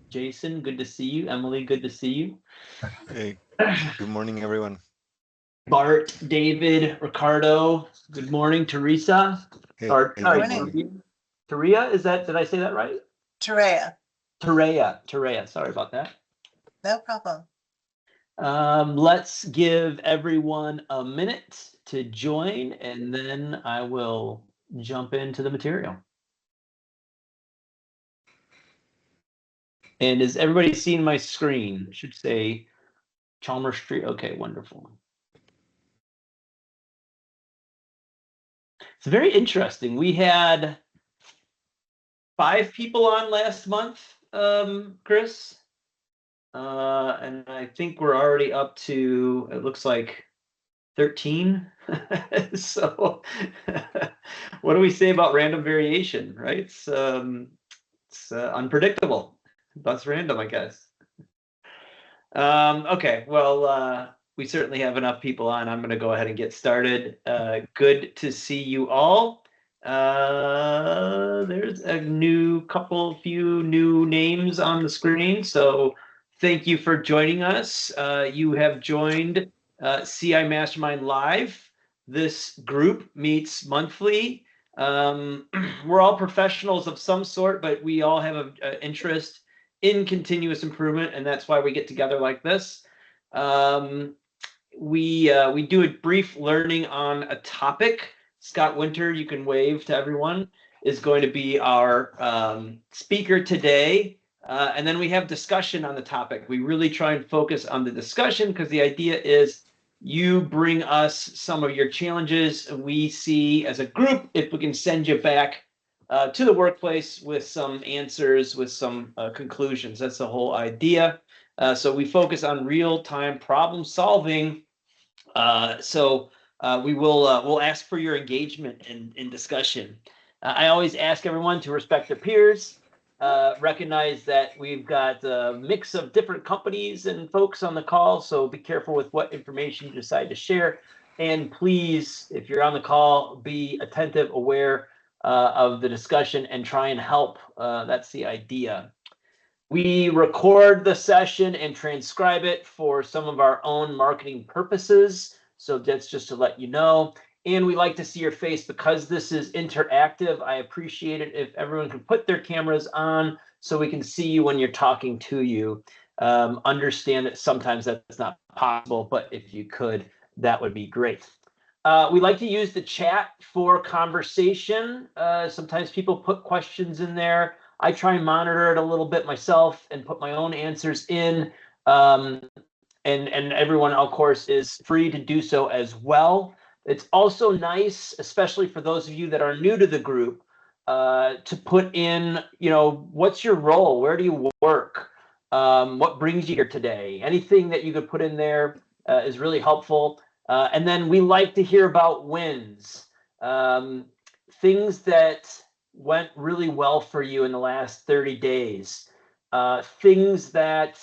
Jason, good to see you. Emily, good to see you. Hey, good morning, everyone. Bart, David, Ricardo, good morning. Teresa, Hey, or good sorry, morning. Terea, did I say that right? Terea. Terea, sorry about that. No problem. Let's give everyone a minute to join, and then I will jump into the material. And is everybody seeing my screen? It should say Chalmers Street. Okay, wonderful. It's very interesting. We had 5 people on last month, Chris. And I think we're already up to, it looks like 13. So what do we say about random variation, right? It's unpredictable. That's random, I guess. Okay, well, we certainly have enough people on. I'm going to go ahead and get started. Good to see you all. There's a few new names on the screen. So thank you for joining us. You have joined CI Mastermind Live. This group meets monthly. We're all professionals of some sort, but we all have an interest in continuous improvement, and that's why we get together like this. We do a brief learning on a topic. Scott Winter, you can wave to everyone, is going to be our speaker today. And then we have discussion on the topic. We really try and focus on the discussion because the idea is you bring us some of your challenges, and we see as a group if we can send you back to the workplace with some answers, with some conclusions. That's the whole idea. So we focus on real-time problem solving. We'll ask for your engagement in discussion. I always ask everyone to respect their peers, recognize that we've got a mix of different companies and folks on the call, so be careful with what information you decide to share. And please, if you're on the call, be attentive, aware of the discussion, and try and help. That's the idea. We record the session and transcribe it for some of our own marketing purposes. So that's just to let you know. And we like to see your face because this is interactive. I appreciate it if everyone can put their cameras on so we can see you when you're talking to you. Understand that sometimes that's not possible, but if you could, that would be great. We like to use the chat for conversation. Sometimes people put questions in there. I try and monitor it a little bit myself and put my own answers in. And everyone, of course, is free to do so as well. It's also nice, especially for those of you that are new to the group, to put in, what's your role? Where do you work? What brings you here today? Anything that you could put in there is really helpful. And then we like to hear about wins, things that went really well for you in the last 30 days, things that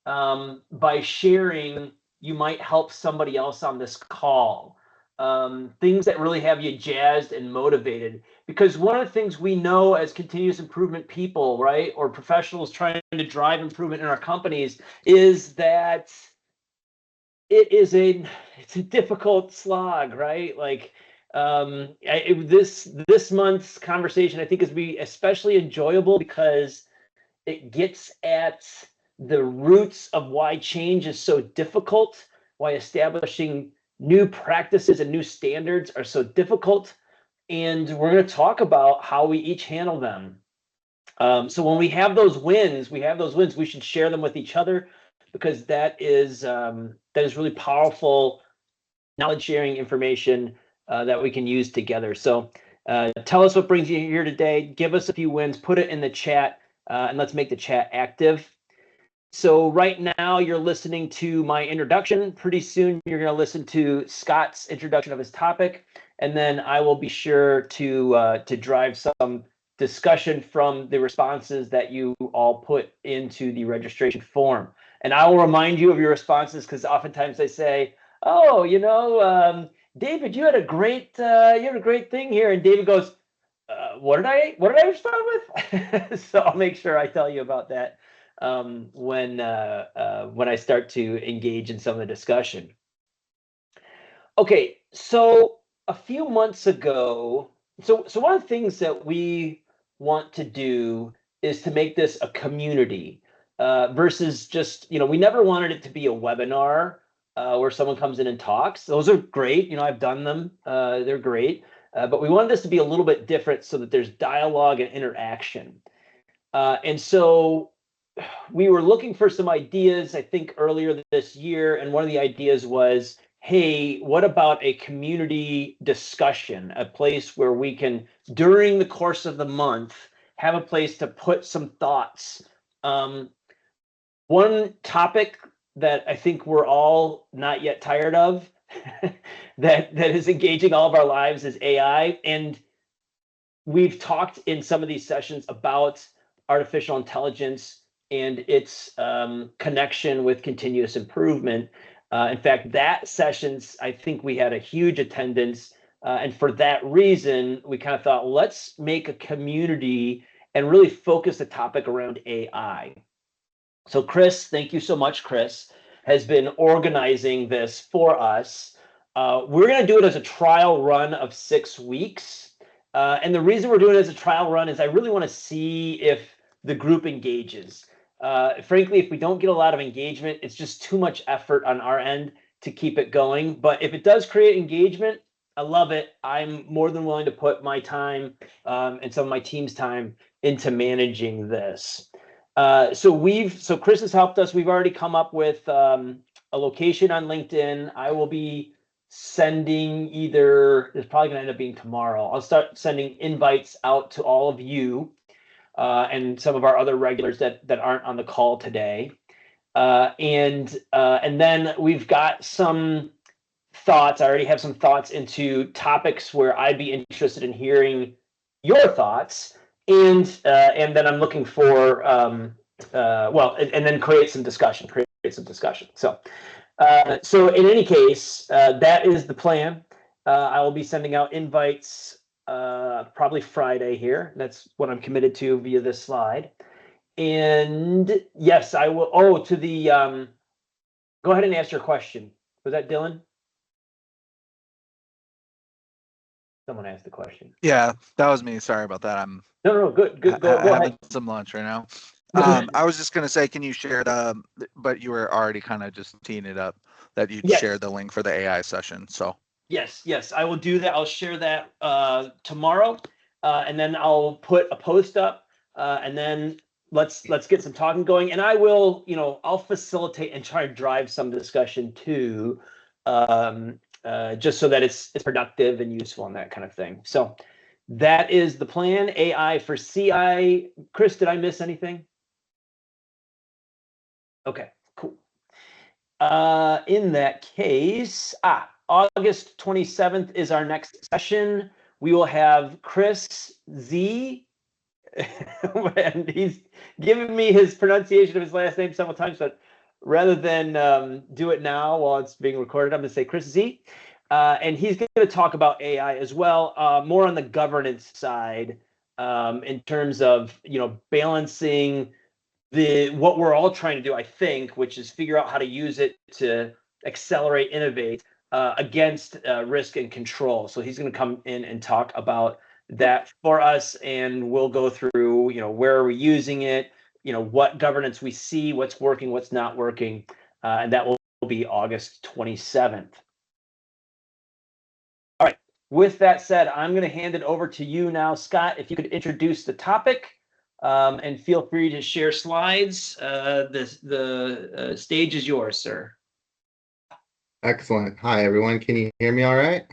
by sharing, you might help somebody else on this call, things that really have you jazzed and motivated. Because one of the things we know as continuous improvement people, right, or professionals trying to drive improvement in our companies, is that it's a difficult slog, right? Like this month's conversation, I think, is be especially enjoyable because it gets at the roots of why change is so difficult, why establishing new practices and new standards are so difficult, and we're going to talk about how we each handle them. So when we have those wins, we should share them with each other, because that is really powerful knowledge sharing information that we can use together. So tell us what brings you here today. Give us a few wins, put it in the chat, and let's make the chat active. So right now you're listening to my introduction. Pretty soon you're going to listen to Scott's introduction of his topic, and then I will be sure to drive some discussion from the responses that you all put into the registration form. And I will remind you of your responses, because oftentimes they say, "Oh, David, you had a great thing here," and David goes, "What did I respond with?" So I'll make sure I tell you about that. when I start to engage in some of the discussion. Okay, so a few months ago, so one of the things that we want to do is to make this a community versus just, we never wanted it to be a webinar where someone comes in and talks. Those are great. I've done them. They're great. But we wanted this to be a little bit different so that there's dialogue and interaction. And so we were looking for some ideas, I think, earlier this year. And one of the ideas was, hey, what about a community discussion, a place where we can, during the course of the month, have a place to put some thoughts. One topic that I think we're all not yet tired of that is engaging all of our lives is AI. And we've talked in some of these sessions about artificial intelligence and its connection with continuous improvement. In fact, that sessions, I think we had a huge attendance. And for that reason, we kind of thought, let's make a community and really focus the topic around AI. So Chris, thank you so much. Chris has been organizing this for us. We're going to do it as a trial run of 6 weeks. And the reason we're doing it as a trial run is I really want to see if the group engages. Frankly, if we don't get a lot of engagement, it's just too much effort on our end to keep it going. But if it does create engagement, I love it. I'm more than willing to put my time and some of my team's time into managing this. So Chris has helped us. We've already come up with a location on LinkedIn. I will be sending it's probably going to end up being tomorrow. I'll start sending invites out to all of you and some of our other regulars that aren't on the call today. And then we've got some thoughts. I already have some thoughts into topics where I'd be interested in hearing your thoughts. And then I'm looking for, and then create some discussion. So in any case, that is the plan. I will be sending out invites probably Friday here. That's what I'm committed to via this slide. And yes, I will. Oh, to the, go ahead and ask your question. Was that Dylan? Someone asked the question. Yeah, that was me. Sorry about that. I'm No, good. Go having ahead. some lunch right now. I was just going to say, can you share but you were already kind of just teeing it up that you'd share the link for the AI session. So yes, I will do that. I'll share that tomorrow, and then I'll put a post up, and then let's get some talking going. And I will, I'll facilitate and try to drive some discussion too, just so that it's productive and useful and that kind of thing. So that is the plan. AI for CI. Chris, did I miss anything? Okay, cool. In that case, August 27th is our next session. We will have Chris Z, and he's given me his pronunciation of his last name several times, but rather than do it now while it's being recorded, I'm going to say Chris Z. And he's going to talk about AI as well, more on the governance side, in terms of, balancing what we're all trying to do, I think, which is figure out how to use it to accelerate, innovate against risk and control. So he's going to come in and talk about that for us, and we'll go through, where are we using it, what governance we see, what's working, what's not working, and that will be August 27th. All right. With that said, I'm going to hand it over to you now, Scott. If you could introduce the topic. And feel free to share slides. The stage is yours, sir. Excellent. Hi, everyone. Can you hear me all right?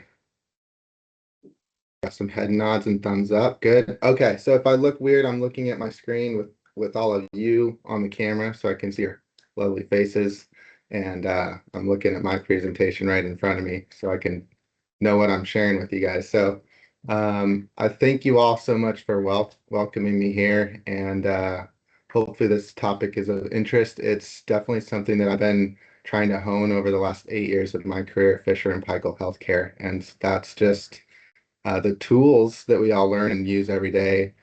Got some head nods and thumbs up. Good. Okay, so if I look weird, I'm looking at my screen with all of you on the camera so I can see your lovely faces. And I'm looking at my presentation right in front of me so I can know what I'm sharing with you guys. So I thank you all so much for welcoming me here, and hopefully this topic is of interest. It's definitely something that I've been trying to hone over the last 8 years of my career at Fisher & Paykel Healthcare, and that's just the tools that we all learn and use every day.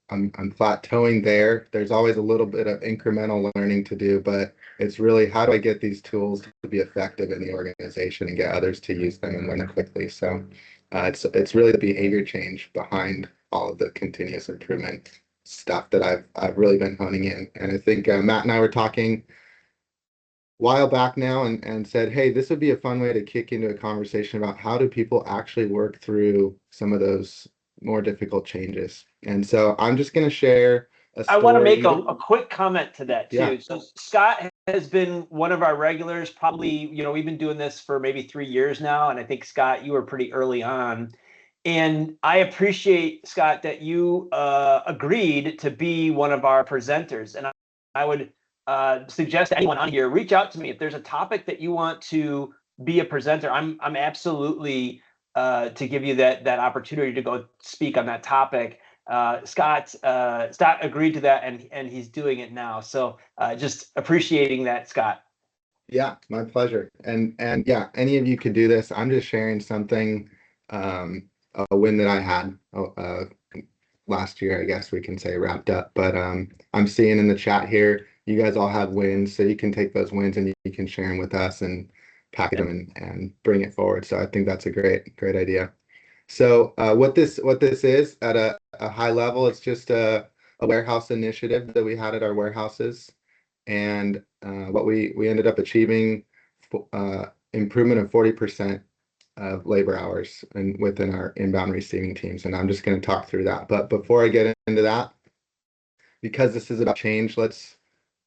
I'm plateauing there. There's always a little bit of incremental learning to do, but it's really how do I get these tools to be effective in the organization and get others to use them and learn them quickly. So it's really the behavior change behind all of the continuous improvement stuff that I've really been honing in. And I think Matt and I were talking while back now and said, hey, this would be a fun way to kick into a conversation about how do people actually work through some of those more difficult changes. And so I'm just going to share a story. I want to make a quick comment to that too. Yeah. So Scott has been one of our regulars, probably, we've been doing this for maybe 3 years now. And I think, Scott, you were pretty early on. And I appreciate, Scott, that you agreed to be one of our presenters. And I would suggest to anyone on here, reach out to me if there's a topic that you want to be a presenter. I'm absolutely to give you that opportunity to go speak on that topic. Scott agreed to that, and he's doing it now. So just appreciating that, Scott. Yeah, my pleasure. And yeah, any of you could do this. I'm just sharing something, a win that I had last year, I guess we can say, wrapped up. But I'm seeing in the chat here, you guys all have wins, so you can take those wins and you can share them with us and package them and bring it forward. So I think that's a great idea. So what this is at a high level, it's just a warehouse initiative that we had at our warehouses. And what we ended up achieving improvement of 40% of labor hours and within our inbound receiving teams. And I'm just going to talk through that. But before I get into that, because this is about change, let's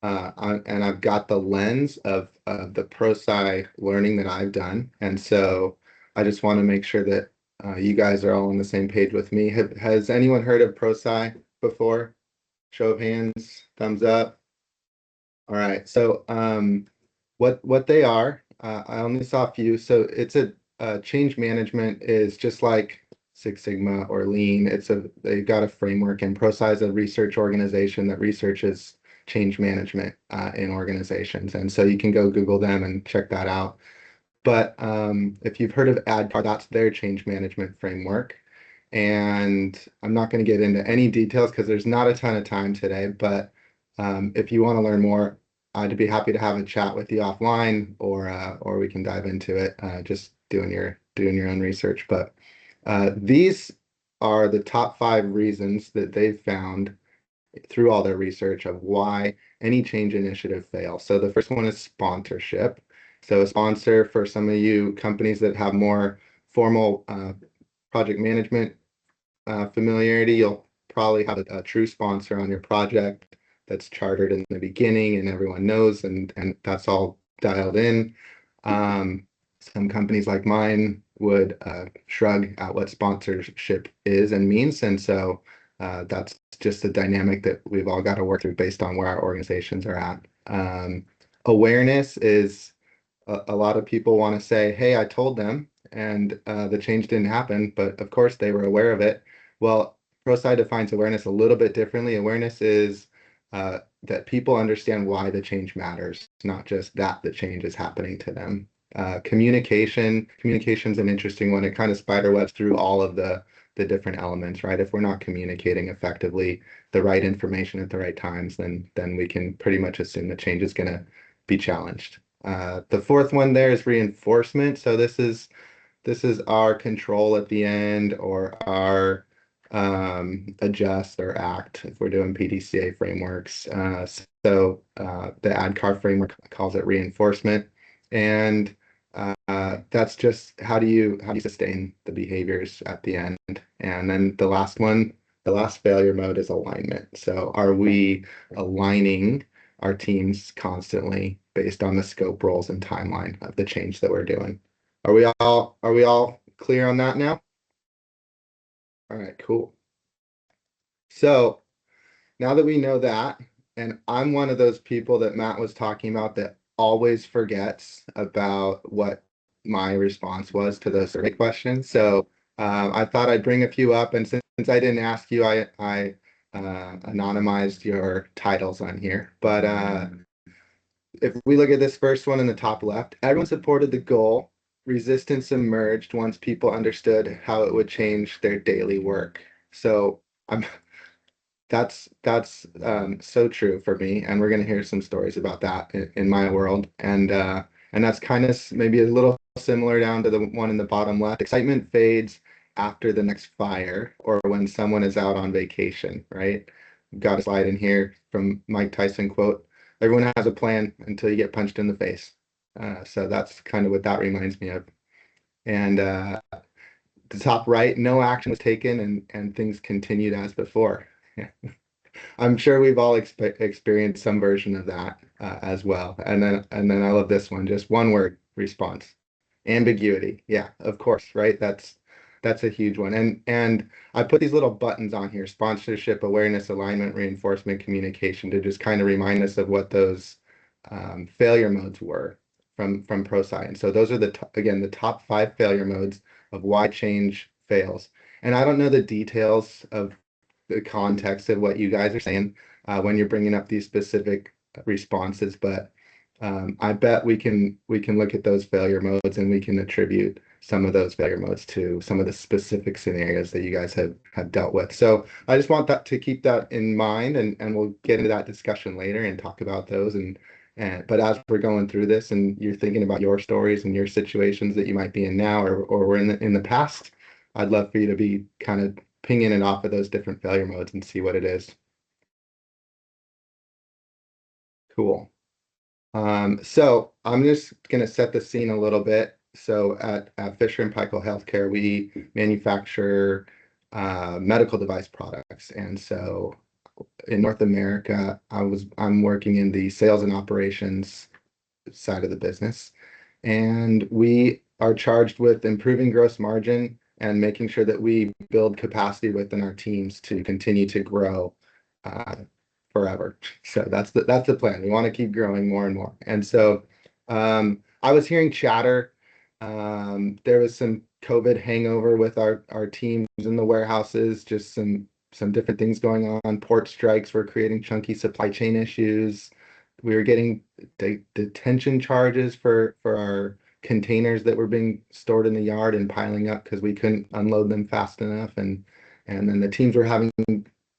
and I've got the lens of the ProSci learning that I've done. And so I just want to make sure that you guys are all on the same page with me. Has anyone heard of ProSci before? Show of hands, thumbs up. All right. So what they are, I only saw a few. So it's a change management is just like Six Sigma or Lean. They've got a framework, and ProSci is a research organization that researches change management in organizations. And so you can go Google them and check that out. But if you've heard of ADKAR, that's their change management framework. And I'm not going to get into any details because there's not a ton of time today. But if you want to learn more, I'd be happy to have a chat with you offline, or we can dive into it, just doing your own research. But these are the top 5 reasons that they've found through all their research of why any change initiative fails. So the first one is sponsorship. So a sponsor, for some of you companies that have more formal project management familiarity, you'll probably have a true sponsor on your project that's chartered in the beginning and everyone knows, and that's all dialed in. Some companies like mine would shrug at what sponsorship is and means, and so that's just a dynamic that we've all got to work through based on where our organizations are at. Awareness is a lot of people want to say, hey, I told them and the change didn't happen, but of course they were aware of it. Well, ProSci defines awareness a little bit differently. Awareness is that people understand why the change matters, not just that the change is happening to them. Communication's an interesting one. It kind of spiderwebs through all of the different elements, right? If we're not communicating effectively the right information at the right times, then we can pretty much assume the change is going to be challenged. The fourth one there is reinforcement. So this is our control at the end, or our adjust or act if we're doing PDCA frameworks. So the ADKAR framework calls it reinforcement, and that's just how do you sustain the behaviors at the end. And then the last one, the last failure mode, is alignment. So are we aligning our teams constantly based on the scope, roles, and timeline of the change that we're doing? Are we all clear on that now? All right, cool. So now that we know that, and I'm one of those people that Matt was talking about that always forgets about what my response was to those survey questions. So I thought I'd bring a few up, and since I didn't ask you, I anonymized your titles on here. But if we look at this first one in the top left, everyone supported the goal. Resistance emerged once people understood how it would change their daily work. So That's so true for me, and we're going to hear some stories about that in my world, and that's kind of maybe a little similar down to the one in the bottom left. Excitement fades after the next fire or when someone is out on vacation, right? Got a slide in here from Mike Tyson quote: "Everyone has a plan until you get punched in the face." So that's kind of what that reminds me of. And the top right, no action was taken, and things continued as before. I'm sure we've all experienced some version of that as well. And then I love this one, just one word response. Ambiguity. Yeah, of course, right? That's a huge one. And I put these little buttons on here: sponsorship, awareness, alignment, reinforcement, communication, to just kind of remind us of what those failure modes were from ProSci. And so those are again, the top 5 failure modes of why change fails. And I don't know the details of the context of what you guys are saying when you're bringing up these specific responses, but I bet we can look at those failure modes and we can attribute some of those failure modes to some of the specific scenarios that you guys have dealt with. So I just want that to keep that in mind, and we'll get into that discussion later and talk about those. And but as we're going through this and you're thinking about your stories and your situations that you might be in now or were in the past, I'd love for you to be kind of pinging it off of those different failure modes and see what it is. Cool. So I'm just going to set the scene a little bit. So at Fisher and Paykel Healthcare, we manufacture medical device products. And so in North America, I'm working in the sales and operations side of the business. And we are charged with improving gross margin and making sure that we build capacity within our teams to continue to grow forever. So that's the plan. We want to keep growing more and more. And so I was hearing chatter. There was some COVID hangover with our teams in the warehouses, just some different things going on. Port strikes were creating chunky supply chain issues. We were getting detention charges for our containers that were being stored in the yard and piling up because we couldn't unload them fast enough, and then the teams were having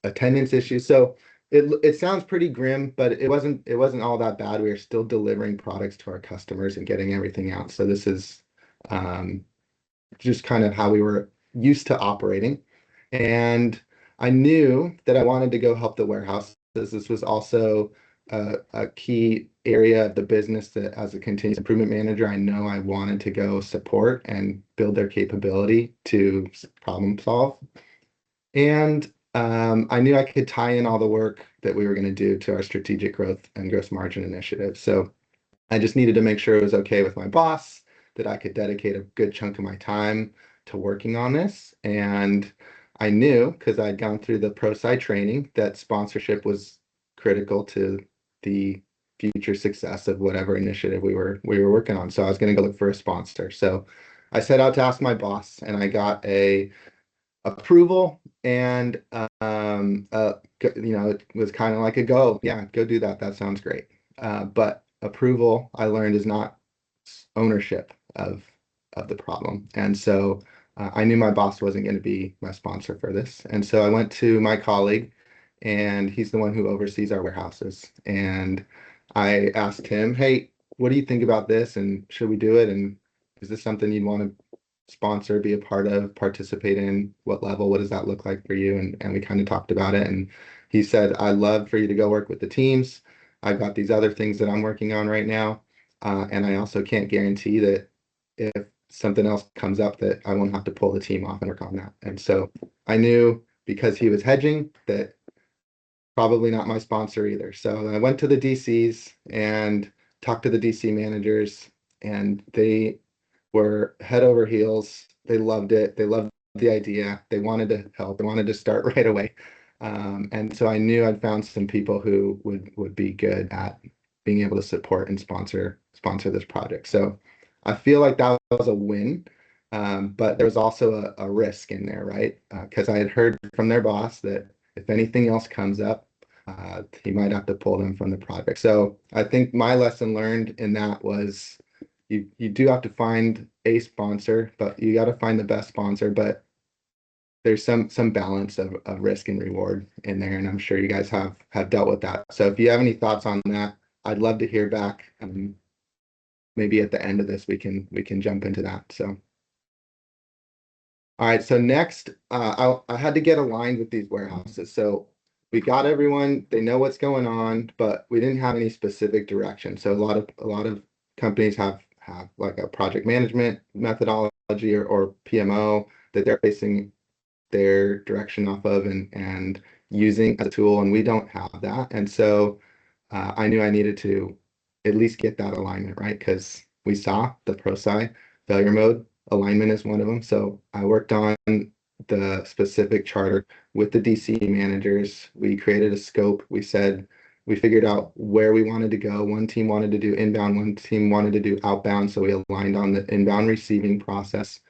attendance issues. So it sounds pretty grim, but it wasn't all that bad. We were still delivering products to our customers and getting everything out. So this is just kind of how we were used to operating. And I knew that I wanted to go help the warehouses. This was also a key area of the business that, as a continuous improvement manager, I know I wanted to go support and build their capability to problem solve. And I knew I could tie in all the work that we were going to do to our strategic growth and gross margin initiative. So I just needed to make sure it was okay with my boss, that I could dedicate a good chunk of my time to working on this. And I knew, because I'd gone through the ProSci training, that sponsorship was critical to the future success of whatever initiative we were working on. So I was going to go look for a sponsor. So I set out to ask my boss, and I got a approval, and it was kind of like a go. Yeah, go do that. That sounds great. But approval, I learned, is not ownership of the problem. And so I knew my boss wasn't going to be my sponsor for this. And so I went to my colleague, and he's the one who oversees our warehouses. And I asked him, "Hey, what do you think about this? And should we do it? And is this something you'd want to sponsor, be a part of, participate in? What level? What does that look like for you?" And we kind of talked about it. And he said, "I'd love for you to go work with the teams. I've got these other things that I'm working on right now. And I also can't guarantee that if something else comes up that I won't have to pull the team off and work on that." And so I knew, because he was hedging, that probably not my sponsor either. So I went to the DCs and talked to the DC managers, and they were head over heels. They loved it. They loved the idea. They wanted to help. They wanted to start right away. And so I knew I'd found some people who would be good at being able to support and sponsor this project. So I feel like that was a win, but there was also a risk in there, right? Because I had heard from their boss that if anything else comes up, he might have to pull them from the project. So I think my lesson learned in that was you do have to find a sponsor, but you got to find the best sponsor. But there's some balance of risk and reward in there, and I'm sure you guys have dealt with that. So if you have any thoughts on that, I'd love to hear back. Maybe at the end of this we can jump into that. So all right, so next I had to get aligned with these warehouses. So we got everyone, they know what's going on, but we didn't have any specific direction. So a lot of companies have like a project management methodology or PMO that they're basing their direction off of and using as a tool, and we don't have that. And so I knew I needed to at least get that alignment right, because we saw the ProSci failure mode alignment is one of them. So I worked on the specific charter with the DC managers. We created a scope. We figured out where we wanted to go. One team wanted to do inbound, one team wanted to do outbound. So we aligned on the inbound receiving process.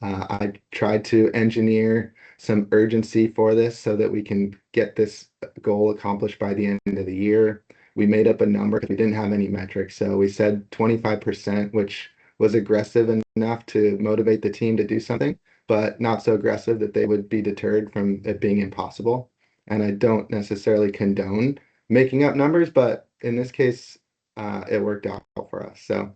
I tried to engineer some urgency for this so that we can get this goal accomplished by the end of the year. We made up a number because we didn't have any metrics. So we said 25%, which was aggressive enough to motivate the team to do something, but not so aggressive that they would be deterred from it being impossible. And I don't necessarily condone making up numbers, but in this case, it worked out for us. So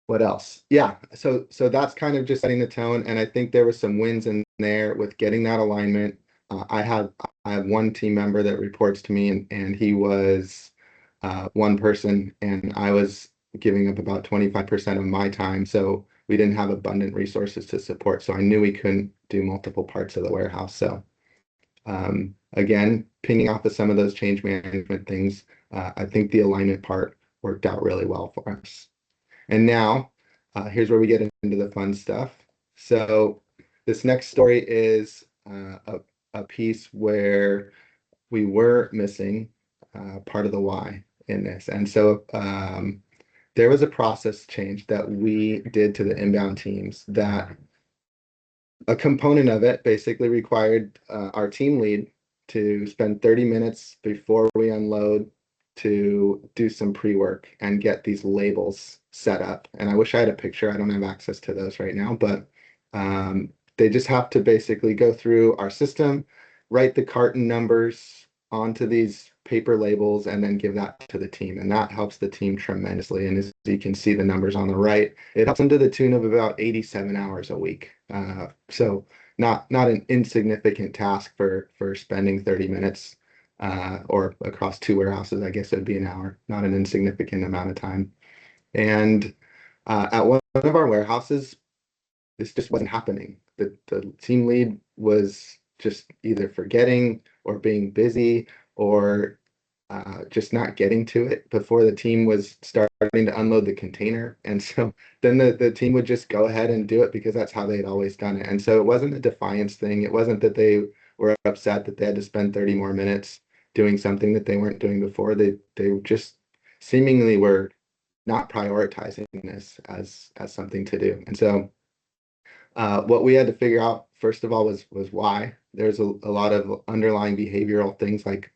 what else? Yeah, so that's kind of just setting the tone, and I think there was some wins in there with getting that alignment. I have one team member that reports to me, and he was one person, and I was giving up about 25% of my time, so we didn't have abundant resources to support. So I knew we couldn't do multiple parts of the warehouse. So again, pinging off of some of those change management things, I think the alignment part worked out really well for us. And now, here's where we get into the fun stuff. So this next story is a piece where we were missing part of the why in this. And so there was a process change that we did to the inbound teams that a component of it basically required our team lead to spend 30 minutes before we unload to do some pre-work and get these labels set up. And I wish I had a picture. I don't have access to those right now, but they just have to basically go through our system, write the carton numbers onto these paper labels, and then give that to the team. And that helps the team tremendously. And as you can see the numbers on the right, it helps them to the tune of about 87 hours a week. So not an insignificant task for spending 30 minutes or across 2 warehouses. I guess it would be an hour, not an insignificant amount of time. And at one of our warehouses, this just wasn't happening. The team lead was just either forgetting or being busy or just not getting to it before the team was starting to unload the container. And so then the team would just go ahead and do it because that's how they'd always done it. And so it wasn't a defiance thing. It wasn't that they were upset that they had to spend 30 more minutes doing something that they weren't doing before. They just seemingly were not prioritizing this as something to do. And so what we had to figure out, first of all, was why. There's a lot of underlying behavioral things, like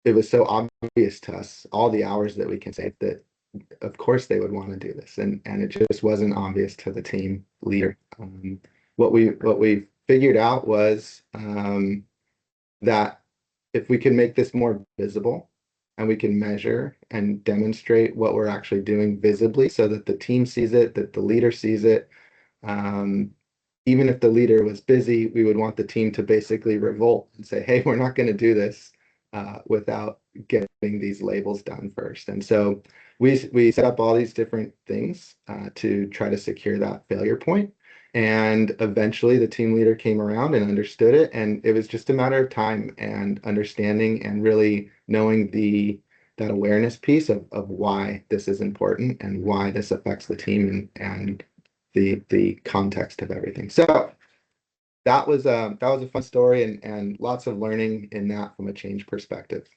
it was so obvious to us, all the hours that we can save, that of course they would want to do this. And it just wasn't obvious to the team leader. What we figured out was that if we can make this more visible and we can measure and demonstrate what we're actually doing visibly so that the team sees it, that the leader sees it, even if the leader was busy, we would want the team to basically revolt and say, hey, we're not going to do this without getting these labels done first. And so we set up all these different things to try to secure that failure point. And eventually the team leader came around and understood it. And it was just a matter of time and understanding and really knowing that awareness piece of why this is important and why this affects the team and the context of everything. So that was a fun story and lots of learning in that from a change perspective.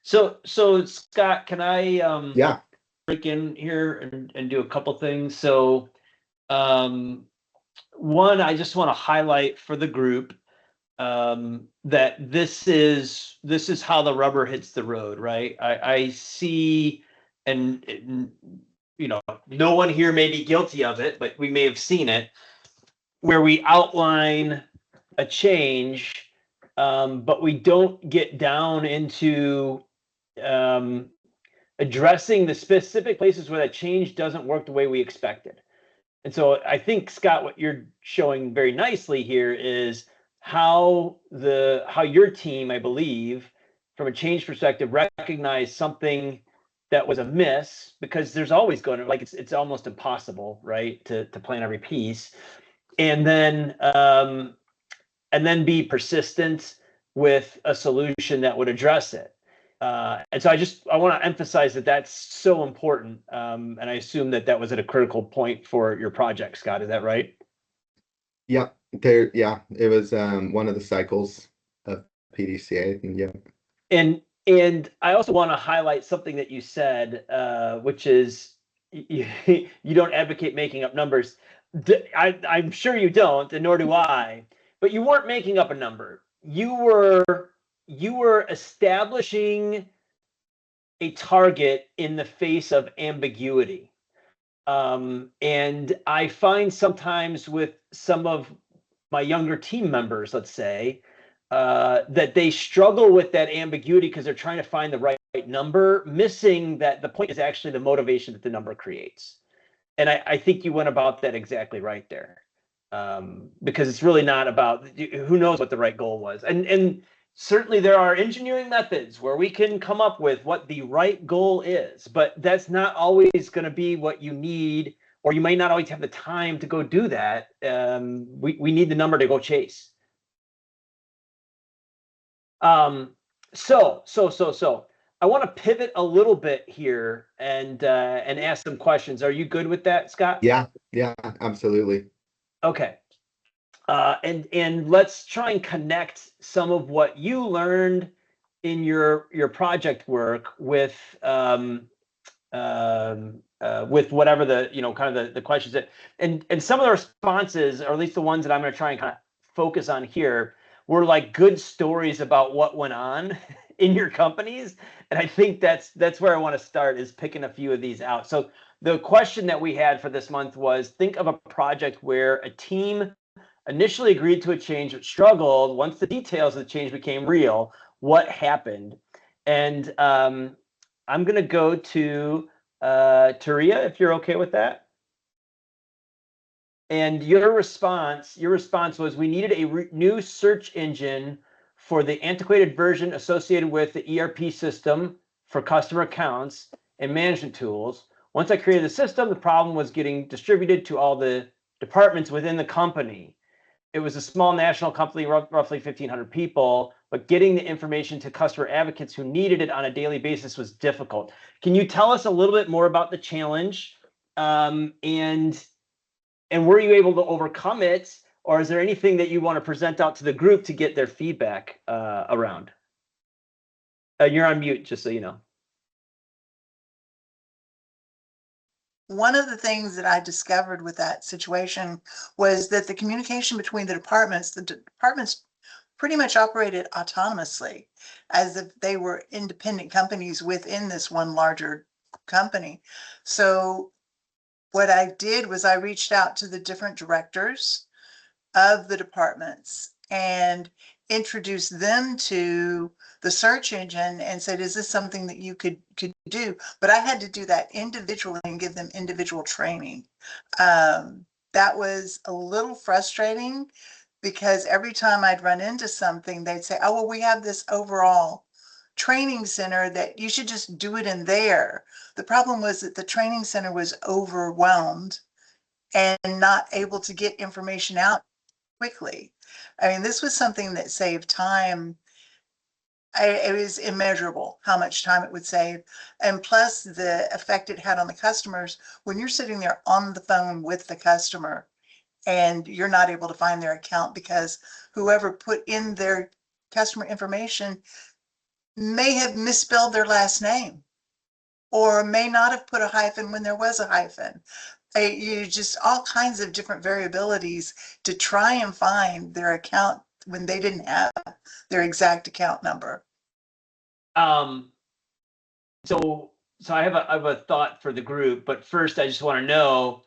So Scott, can I Yeah. break in here and do a couple things? So one, I just want to highlight for the group that this is how the rubber hits the road, right? I see, and you know, no one here may be guilty of it, but we may have seen it, where we outline a change, but we don't get down into addressing the specific places where that change doesn't work the way we expected. And so I think, Scott, what you're showing very nicely here is how your team, I believe, from a change perspective, recognized something that was amiss, because there's always going to, like, it's almost impossible, right, to plan every piece, and then be persistent with a solution that would address it. And so I want to emphasize that that's so important. And I assume that was at a critical point for your project, Scott. Is that right? Yeah, it was one of the cycles of PDCA, and yeah. And I also want to highlight something that you said, which is you don't advocate making up numbers. I'm sure you don't, and nor do I. But you weren't making up a number. You were establishing a target in the face of ambiguity. And I find sometimes with some of my younger team members, let's say, that they struggle with that ambiguity because they're trying to find the right number, missing that the point is actually the motivation that the number creates. And I think you went about that exactly right there. Because it's really not about, who knows what the right goal was. And certainly there are engineering methods where we can come up with what the right goal is, but that's not always going to be what you need, or you might not always have the time to go do that. We need the number to go chase. So I want to pivot a little bit here and ask some questions. Are you good with that, Scott? Yeah, absolutely. Okay. And let's try and connect some of what you learned in your project work with whatever the kind of the questions that, and some of the responses, or at least the ones that I'm going to try and kind of focus on here, were like good stories about what went on in your companies. And I think that's where I want to start, is picking a few of these out. So the question that we had for this month was, think of a project where a team initially agreed to a change but struggled once the details of the change became real. What happened? And I'm going to go to Taria, if you're okay with that. And your response was, we needed a new search engine for the antiquated version associated with the ERP system for customer accounts and management tools. Once I created the system, the problem was getting distributed to all the departments within the company. It was a small national company, roughly 1,500 people, but getting the information to customer advocates who needed it on a daily basis was difficult. Can you tell us a little bit more about the challenge, and were you able to overcome it, or is there anything that you want to present out to the group to get their feedback around? You're on mute, just so you know. One of the things that I discovered with that situation was that the communication between the departments pretty much operated autonomously, as if they were independent companies within this one larger company. So what I did was I reached out to the different directors of the departments and introduced them to the search engine and said, is this something that you could do? But I had to do that individually and give them individual training. That was a little frustrating, because every time I'd run into something, they'd say, oh, well, we have this overall training center that you should just do it in there. The problem was that the training center was overwhelmed and not able to get information out quickly. I mean, this was something that saved time. It was immeasurable how much time it would save. And plus the effect it had on the customers, when you're sitting there on the phone with the customer and you're not able to find their account because whoever put in their customer information may have misspelled their last name, or may not have put a hyphen when there was a hyphen. You just all kinds of different variabilities to try and find their account when they didn't have their exact account number. So I have a thought for the group, but first I just want to know,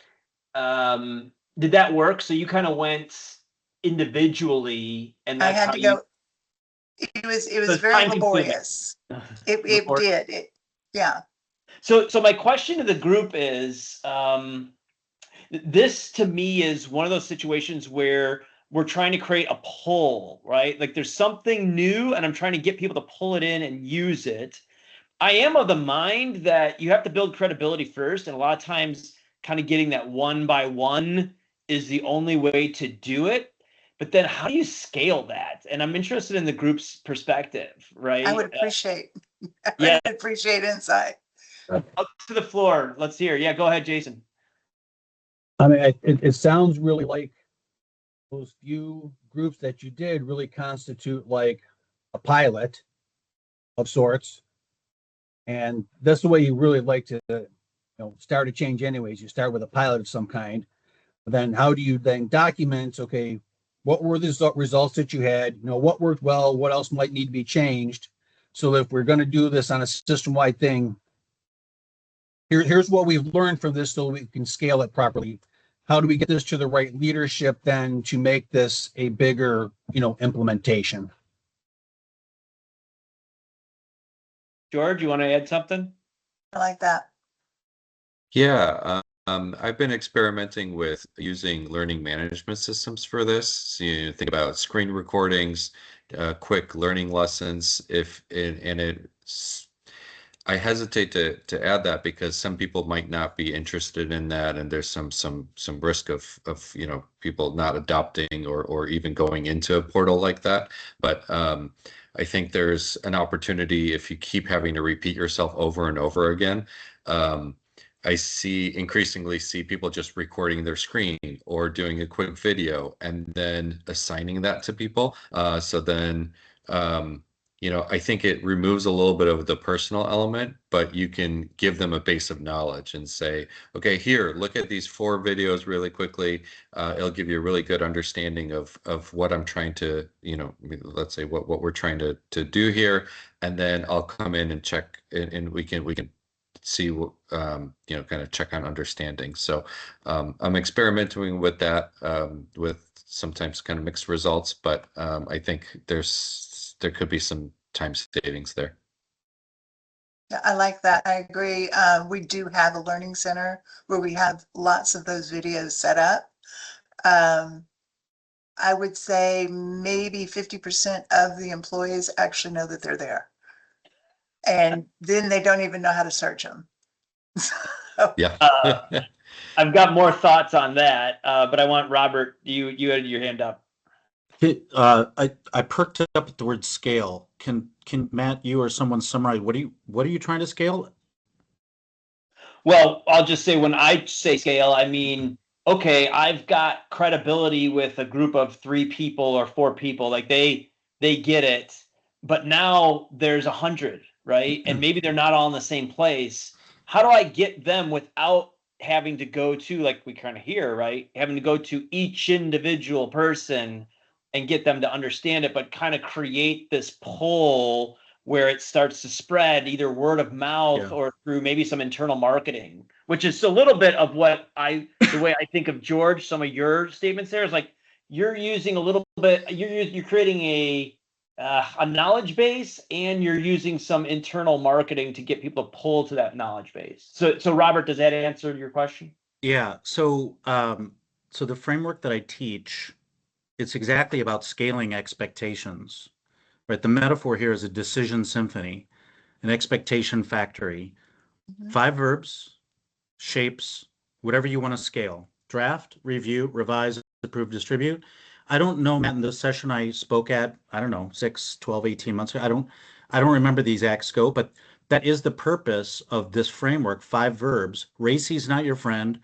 did that work? So you kind of went individually, and I that's had how to you. go, it was So it's very time consuming. laborious. It Before. did, yeah. So my question to the group is, this to me is one of those situations where we're trying to create a pull, right? Like there's something new, and I'm trying to get people to pull it in and use it. I am of the mind that you have to build credibility first, and a lot of times kind of getting that one by one is the only way to do it. But then how do you scale that? And I'm interested in the group's perspective, I would right? appreciate, I Yeah, would appreciate insight. up to the floor. Let's hear. Yeah, go ahead, Jason. I mean, it sounds really like those few groups that you did really constitute like a pilot of sorts. And that's the way you really like to, start a change anyways. You start with a pilot of some kind. But then how do you then document, okay, what were the results that you had? What worked well? What else might need to be changed? So if we're going to do this on a system-wide thing, here's what we've learned from this so we can scale it properly. How do we get this to the right leadership then to make this a bigger, implementation? George, you want to add something? I like that. Yeah, I've been experimenting with using learning management systems for this. So, think about screen recordings, quick learning lessons. I hesitate to add that because some people might not be interested in that, and there's some risk of people not adopting or even going into a portal like that. But I think there's an opportunity if you keep having to repeat yourself over and over again. I increasingly see people just recording their screen or doing a quick video and then assigning that to people. So then, I think it removes a little bit of the personal element, but you can give them a base of knowledge and say, okay, here, look at these 4 videos really quickly. It'll give you a really good understanding of what I'm trying to, let's say what we're trying to do here. And then I'll come in and check and we can see what kind of check on understanding. So I'm experimenting with that with sometimes kind of mixed results, but I think there could be some time savings there. Yeah, I like that. I agree. We do have a learning center where we have lots of those videos set up. I would say maybe 50% of the employees actually know that they're there. And then they don't even know how to search them. Yeah. I've got more thoughts on that, but I want Robert. You had your hand up. I perked up at the word scale. Can Matt, you or someone summarize what are you trying to scale? Well, I'll just say when I say scale, I mean, okay, I've got credibility with a group of 3 people or 4 people, like they get it, but now there's 100, right? And maybe they're not all in the same place. How do I get them without having to go to, like we kind of hear, right? Having to go to each individual person and get them to understand it, but kind of create this pull where it starts to spread either word of mouth or through maybe some internal marketing, which is a little bit of the way I think of George, some of your statements there is like, you're using a little bit, you're creating a knowledge base, and you're using some internal marketing to get people to pull to that knowledge base. So Robert, does that answer your question? Yeah. So so the framework that I teach, it's exactly about scaling expectations. Right. The metaphor here is a decision symphony, an expectation factory, 5 verbs, shapes, whatever you want to scale. Draft, review, revise, approve, distribute. I don't know, Matt, in the session I spoke at, I don't know, 6, 12, 18 months ago. I don't remember the exact scope, but that is the purpose of this framework, 5 verbs. Racy's not your friend.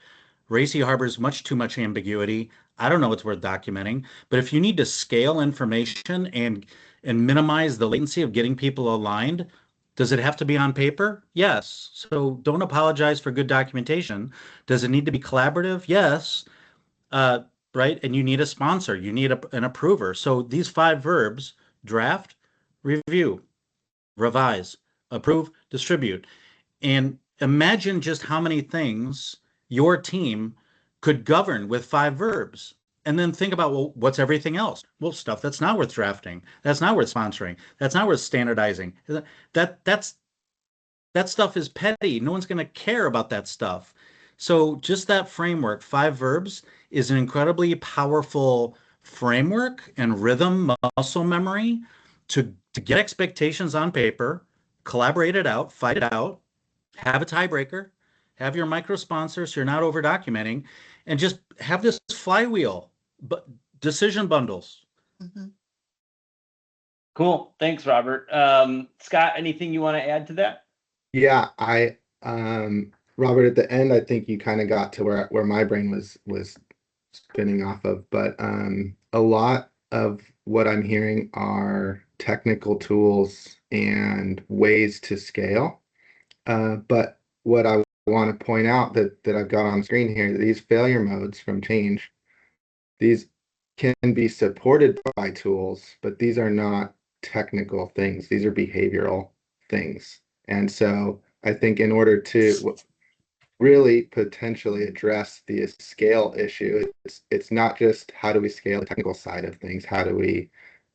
Racy harbors much too much ambiguity. I don't know what's worth documenting, but if you need to scale information and minimize the latency of getting people aligned, does it have to be on paper? Yes. So don't apologize for good documentation. Does it need to be collaborative? Yes. Right. And you need a sponsor. You need an approver. So these 5 verbs: draft, review, revise, approve, distribute. And imagine just how many things your team could govern with 5 verbs. And then think about, well, what's everything else? Well, stuff that's not worth drafting. That's not worth sponsoring. That's not worth standardizing. That stuff is petty. No one's going to care about that stuff. So just that framework, 5 verbs, is an incredibly powerful framework and rhythm muscle memory to get expectations on paper, collaborate it out, fight it out, have a tiebreaker, have your micro sponsor so you're not over documenting, and just have this flywheel, but decision bundles. Mhm. Cool. Thanks, Robert. Scott, anything you want to add to that? Yeah, Robert, at the end, I think you kind of got to where my brain was spinning off of, but a lot of what I'm hearing are technical tools and ways to scale. But what I want to point out that I've got on screen here, these failure modes from change, these can be supported by tools, but these are not technical things. These are behavioral things. And so I think in order to really potentially address the scale issue, it's not just how do we scale the technical side of things, how do we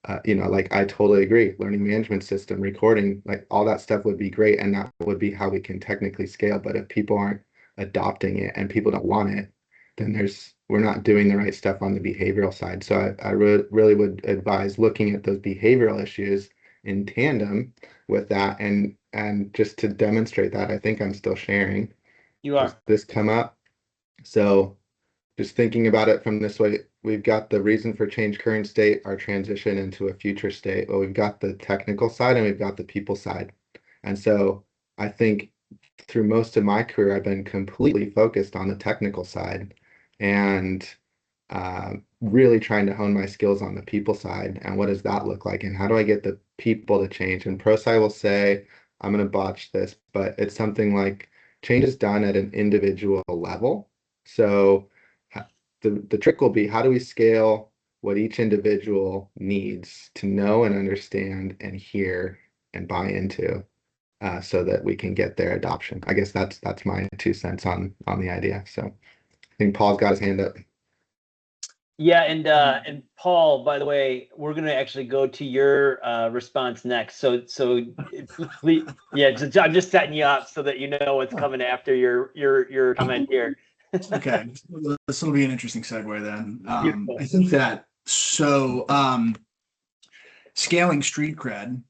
like I totally agree, learning management system, recording, like all that stuff would be great, and that would be how we can technically scale. But if people aren't adopting it and people don't want it, then we're not doing the right stuff on the behavioral side. So I really would advise looking at those behavioral issues in tandem with that, and just to demonstrate that, I think I'm still sharing. You are. Does this come up? So just thinking about it from this way, we've got the reason for change, current state, our transition into a future state. Well, we've got the technical side and we've got the people side. And so I think through most of my career, I've been completely focused on the technical side and really trying to hone my skills on the people side. And what does that look like? And how do I get the people to change? And ProSci will say, I'm going to botch this, but it's something like change is done at an individual level. So the trick will be, how do we scale what each individual needs to know and understand and hear and buy into, so that we can get their adoption. I guess that's my 2 cents on the idea. So I think Paul's got his hand up. Yeah, and Paul, by the way, we're gonna actually go to your response next. So please, yeah, I'm just setting you up so that you know what's coming after your comment here. Okay, this will be an interesting segue then. Beautiful. I think that scaling street cred,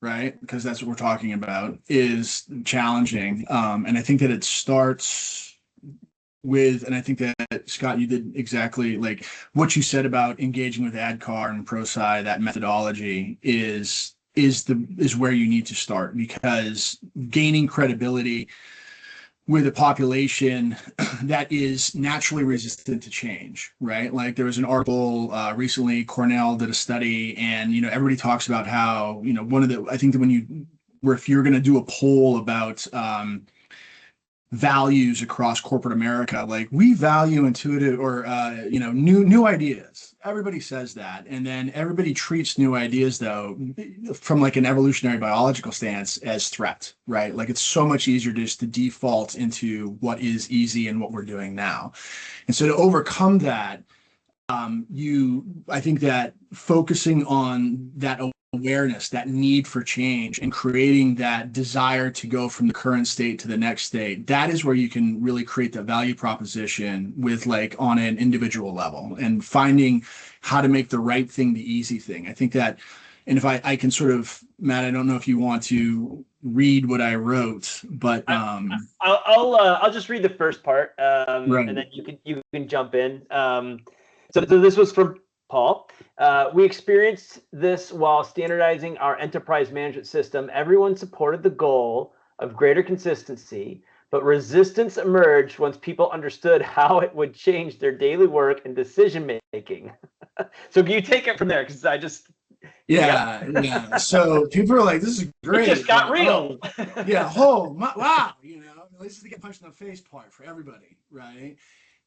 right? Because that's what we're talking about, is challenging. And I think that it starts with, and I think that Scott, you did exactly like what you said about engaging with AdCar and ProSci. That methodology is where you need to start, because gaining credibility with a population that is naturally resistant to change, right? Like there was an article recently, Cornell did a study, and everybody talks about how one of the, I think that if you're going to do a poll about values across corporate America, like we value intuitive or new ideas. Everybody says that, and then everybody treats new ideas though from like an evolutionary biological stance as threat, right? Like it's so much easier just to default into what is easy and what we're doing now. And so to overcome that, I think that focusing on that awareness, that need for change, and creating that desire to go from the current state to the next state, that is where you can really create the value proposition with like on an individual level, and finding how to make the right thing the easy thing. I think that, and if I can sort of, Matt, I don't know if you want to read what I wrote, but I'll just read the first part, right. and then you can jump in. So this was from Paul. We experienced this while standardizing our enterprise management system. Everyone supported the goal of greater consistency, but resistance emerged once people understood how it would change their daily work and decision making. So can you take it from there? Because I just yeah. So people are like, "This is great." It just got like, real. Oh, yeah. Oh, wow. This is the get punched in the face part for everybody, right?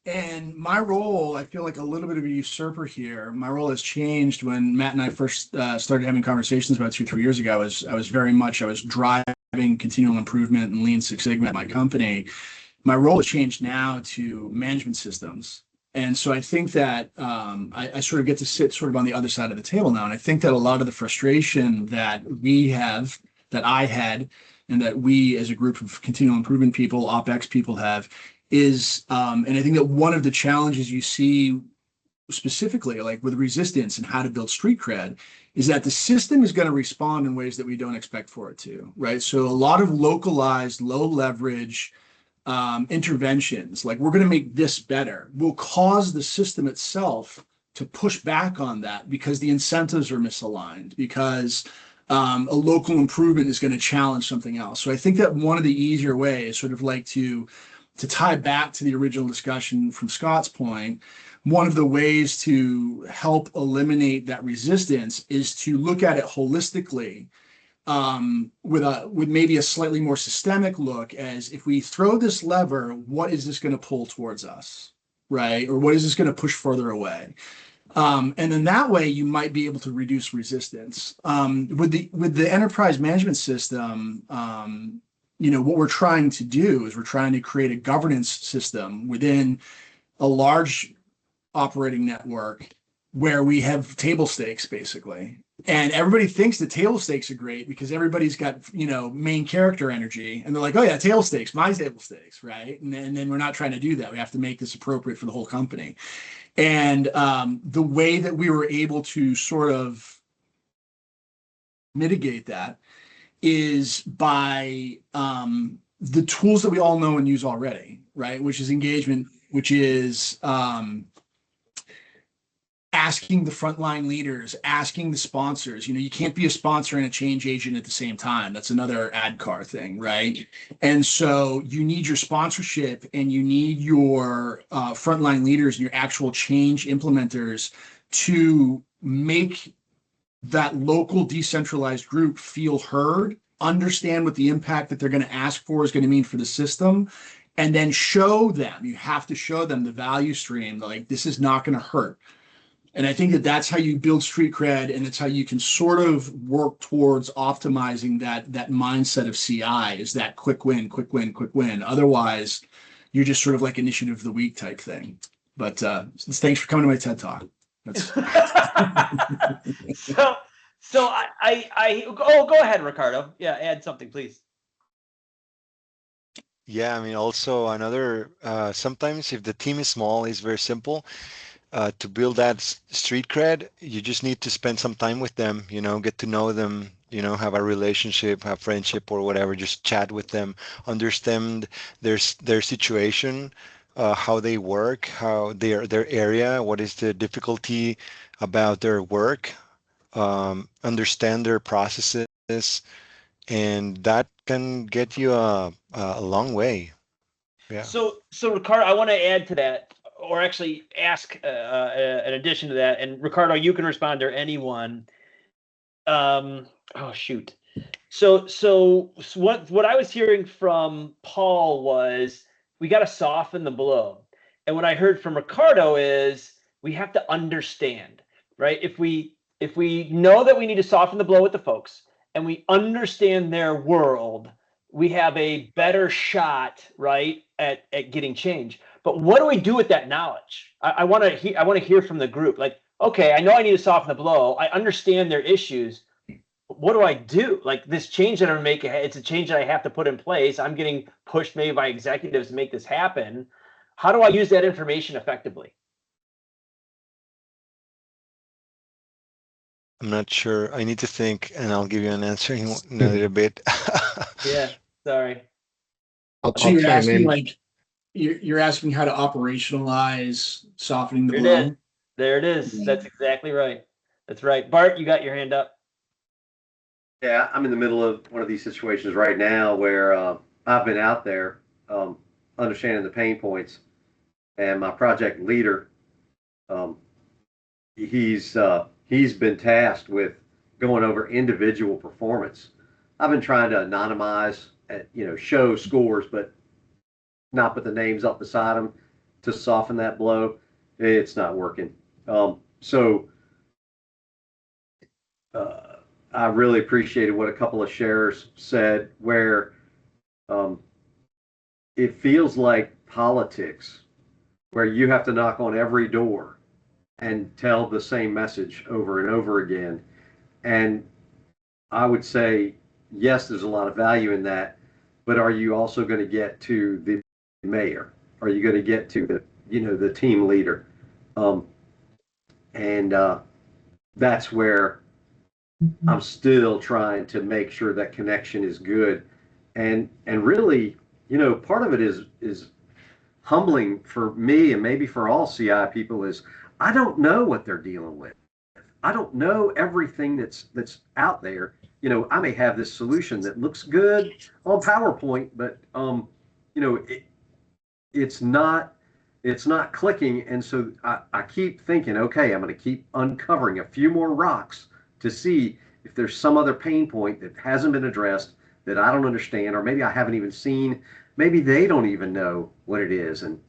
And my role, I feel like a little bit of a usurper here. My role has changed. When Matt and I first started having conversations about 2-3 years ago, I was driving continual improvement and Lean Six Sigma at my company. my role has changed now to management systems. And so I think that I sort of get to sit sort of on the other side of the table now. And I think that a lot of the frustration that we have, that I had, and that we as a group of continual improvement people, OpEx people have, is, and I think that one of the challenges you see specifically like with resistance and how to build street cred is that the system is going to respond in ways that we don't expect for it to, right? So a lot of localized, low leverage interventions, like we're going to make this better, will cause the system itself to push back on that because the incentives are misaligned, because a local improvement is going to challenge something else. So I think that one of the easier ways, sort of like to tie back to the original discussion from Scott's point, one of the ways to help eliminate that resistance is to look at it holistically, with maybe a slightly more systemic look, as if we throw this lever, what is this going to pull towards us, right? Or what is this going to push further away? And then that way you might be able to reduce resistance. With the enterprise management system, what we're trying to do is we're trying to create a governance system within a large operating network where we have table stakes basically. And everybody thinks that table stakes are great because everybody's got, main character energy. And they're like, oh yeah, table stakes, my table stakes, right? And then we're not trying to do that. We have to make this appropriate for the whole company. And the way that we were able to sort of mitigate that is by the tools that we all know and use already, right? Which is engagement, which is asking the frontline leaders, asking the sponsors. You can't be a sponsor and a change agent at the same time. That's another ADCAR thing, right? And so you need your sponsorship and you need your frontline leaders and your actual change implementers to make that local decentralized group feel heard, understand what the impact that they're going to ask for is going to mean for the system, and then show them. You have to show them the value stream, like this is not going to hurt. And I think that that's how you build street cred, and it's how you can sort of work towards optimizing that mindset of CI, is that quick win, quick win, quick win. Otherwise, you're just sort of like initiative of the week type thing. But thanks for coming to my TED Talk. That's... Go ahead, Ricardo. Yeah, add something, please. Yeah, I mean, also another, sometimes if the team is small, it's very simple. To build that street cred, you just need to spend some time with them, get to know them, have a relationship, have friendship or whatever, just chat with them, understand their situation, how they work, how their area, what is the difficulty about their work, understand their processes, and that can get you a long way. Yeah. So Ricardo, I want to add to that, or actually ask an addition to that. And Ricardo, you can respond, or anyone. Oh shoot. So what I was hearing from Paul was we got to soften the blow, and what I heard from Ricardo is we have to understand, right? If we know that we need to soften the blow with the folks, and we understand their world, we have a better shot, right, at getting change. But what do we do with that knowledge? I want to hear from the group. Like, okay, I know I need to soften the blow. I understand their issues. What do I do? Like this change that I'm making, it's a change that I have to put in place. I'm getting pushed maybe by executives to make this happen. How do I use that information effectively? I'm not sure. I need to think, and I'll give you an answer in a little bit. Yeah, sorry. So you're asking you're asking how to operationalize softening the blow? There it is. That's exactly right. That's right. Bart, you got your hand up. Yeah, I'm in the middle of one of these situations right now where I've been out there understanding the pain points, and my project leader, he's been tasked with going over individual performance. I've been trying to anonymize, show scores, but not put the names up beside them to soften that blow. It's not working. I really appreciated what a couple of sharers said, where it feels like politics where you have to knock on every door and tell the same message over and over again. And I would say, yes, there's a lot of value in that, but are you also going to get to the mayor? Are you going to get to the team leader? And that's where I'm still trying to make sure that connection is good. And really, part of it is humbling for me, and maybe for all CI people, is I don't know what they're dealing with. I don't know everything that's out there. I may have this solution that looks good on PowerPoint, but it's not clicking. And so I keep thinking, okay, I'm going to keep uncovering a few more rocks to see if there's some other pain point that hasn't been addressed that I don't understand, or maybe I haven't even seen. Maybe they don't even know what it is. And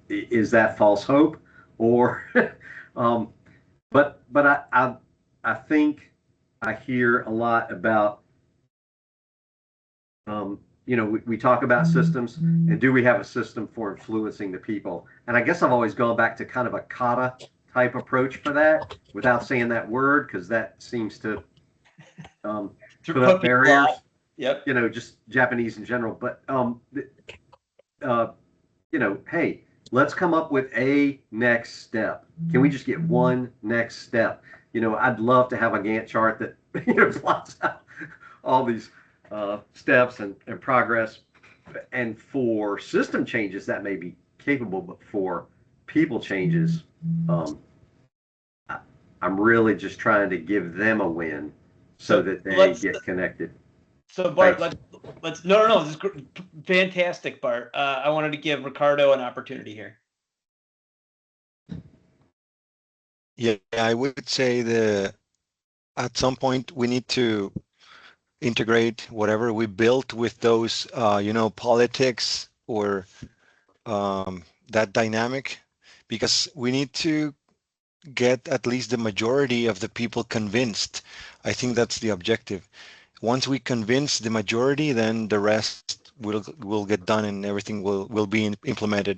is that false hope? Or, but I think I hear a lot about, we talk about systems, and do we have a system for influencing the people? And I guess I've always gone back to kind of a kata type approach for that, without saying that word, because that seems to put up barriers. Yep. Just Japanese in general. But hey, let's come up with a next step. Can we just get one next step? I'd love to have a Gantt chart that plots out all these steps and progress. And for system changes, that may be capable, but for people changes, I'm really just trying to give them a win so that they get connected. So Bart, let's no, this is fantastic, Bart. I wanted to give Ricardo an opportunity here. Yeah, I would say at some point we need to integrate whatever we built with those, politics or that dynamic, because we need to get at least the majority of the people convinced. I think that's the objective. Once we convince the majority, then the rest will get done and everything will be implemented.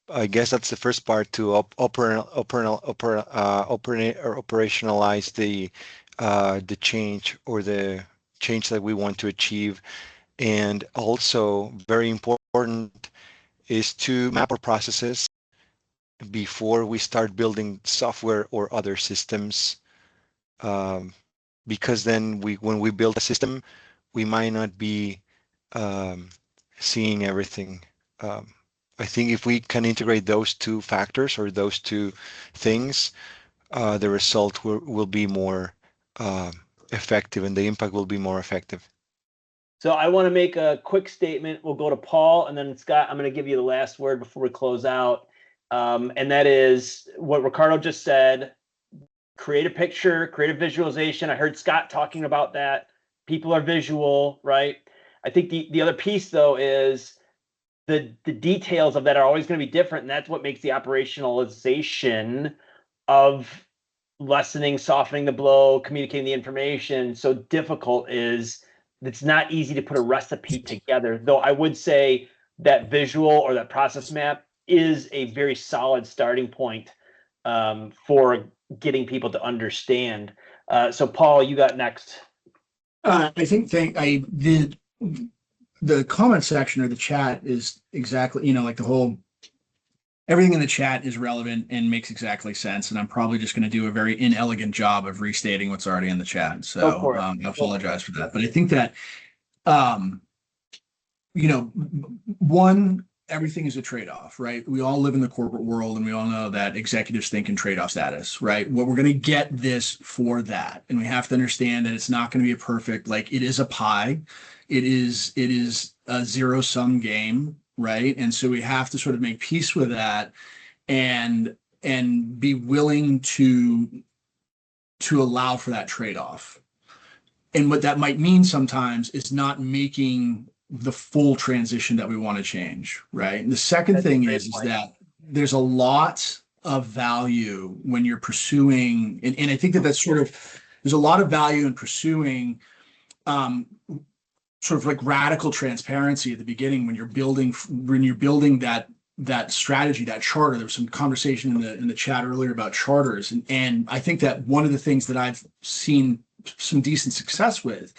I guess that's the first part, to operationalize the change, or the change that we want to achieve. And also very important is to map our processes before we start building software or other systems. Because then when we build a system, we might not be seeing everything. I think if we can integrate those two factors, or those two things, the result will be more effective, and the impact will be more effective. So I want to make a quick statement. We'll go to Paul, and then Scott, I'm going to give you the last word before we close out. And that is what Ricardo just said. Create a picture, create a visualization. I heard Scott talking about that. People are visual, right? I think the other piece, though, is the details of that are always going to be different, and that's what makes the operationalization of lessening, softening the blow, communicating the information so difficult. Is it's not easy to put a recipe together, though I would say that visual or that process map is a very solid starting point for getting people to understand. So Paul, you got next. I think the comment section or the chat is exactly, like the whole, everything in the chat is relevant and makes exactly sense. And I'm probably just going to do a very inelegant job of restating what's already in the chat. So I apologize for that. But I think that, one, everything is a trade-off, right? We all live in the corporate world, and we all know that executives think in trade-off status, right? What we're going to get this for that. And we have to understand that it's not going to be a perfect, like, it is a pie. It is a zero-sum game, right? And so we have to sort of make peace with that and be willing to allow for that trade-off. And what that might mean sometimes is not making the full transition that we want to change, right? And the second thing is that there's a lot of value when you're pursuing, and I think that's sort of, there's a lot of value in pursuing sort of like radical transparency at the beginning when you're building that strategy, that charter. There was some conversation in the chat earlier about charters, and I think that one of the things that I've seen some decent success with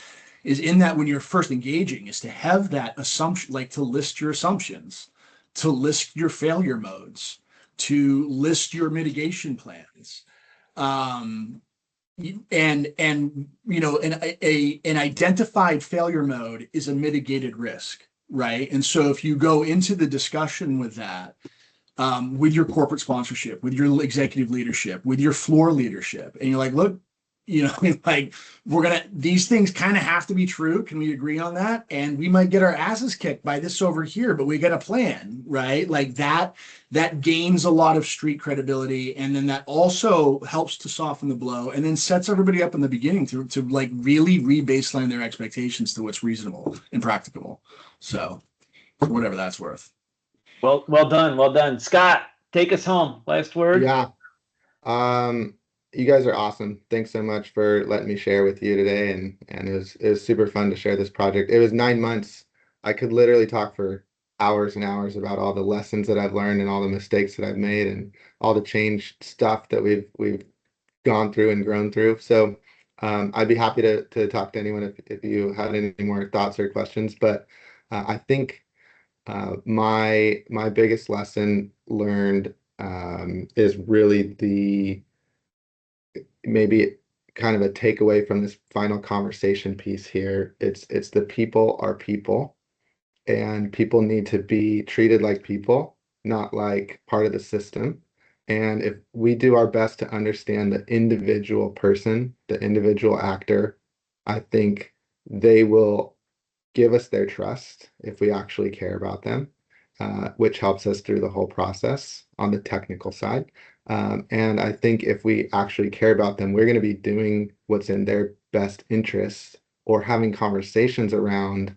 is in that when you're first engaging is to have that assumption, like to list your assumptions, to list your failure modes, to list your mitigation plans. And you know, an identified failure mode is a mitigated risk, right? And so if you go into the discussion with that, with your corporate sponsorship, with your executive leadership, with your floor leadership, and you're like, look, you know, like these things kind of have to be true. Can we agree on that? And we might get our asses kicked by this over here, but we got a plan, right? Like that gains a lot of street credibility. And then that also helps to soften the blow and then sets everybody up in the beginning to like really re-baseline their expectations to what's reasonable and practicable. So for whatever that's worth. Well done. Well done. Scott, take us home. Last word. Yeah. You guys are awesome. Thanks so much for letting me share with you today. And it was super fun to share this project. It was 9 months. I could literally talk for hours and hours about all the lessons that I've learned and all the mistakes that I've made and all the change stuff that we've gone through and grown through. So I'd be happy to talk to anyone if you had any more thoughts or questions. But I think my biggest lesson learned is really maybe kind of a takeaway from this final conversation piece here. It's the people are people, and people need to be treated like people, not like part of the system. And if we do our best to understand the individual person, the individual actor, I think they will give us their trust if we actually care about them, which helps us through the whole process on the technical side. And I think if we actually care about them, we're going to be doing what's in their best interest or having conversations around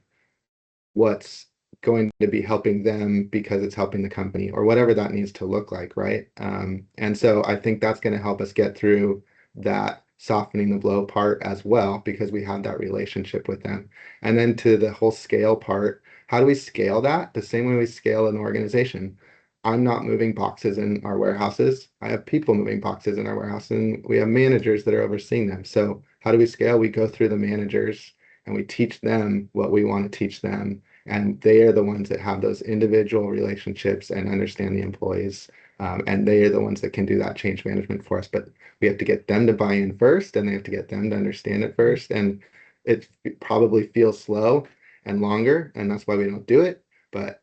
what's going to be helping them because it's helping the company or whatever that needs to look like, right? And so I think that's going to help us get through that softening the blow part as well, because we have that relationship with them. And then to the whole scale part, how do we scale that? The same way we scale an organization. I'm not moving boxes in our warehouses. I have people moving boxes in our warehouse, and we have managers that are overseeing them. So how do we scale? We go through the managers and we teach them what we want to teach them. And they are the ones that have those individual relationships and understand the employees. And they are the ones that can do that change management for us. But we have to get them to buy in first, and they have to get them to understand it first. And it probably feels slow and longer, and that's why we don't do it. But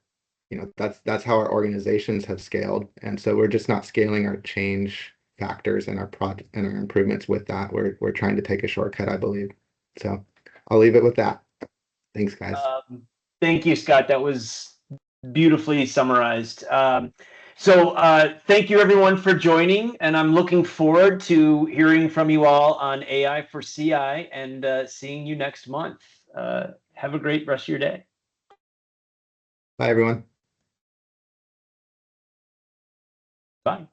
you know, that's how our organizations have scaled. And so we're just not scaling our change factors and our project and our improvements with that. We're trying to take a shortcut, I believe. So I'll leave it with that. Thanks, guys. Thank you, Scott. That was beautifully summarized. So thank you, everyone, for joining. And I'm looking forward to hearing from you all on AI for CI and seeing you next month. Have a great rest of your day. Bye, everyone. Bye.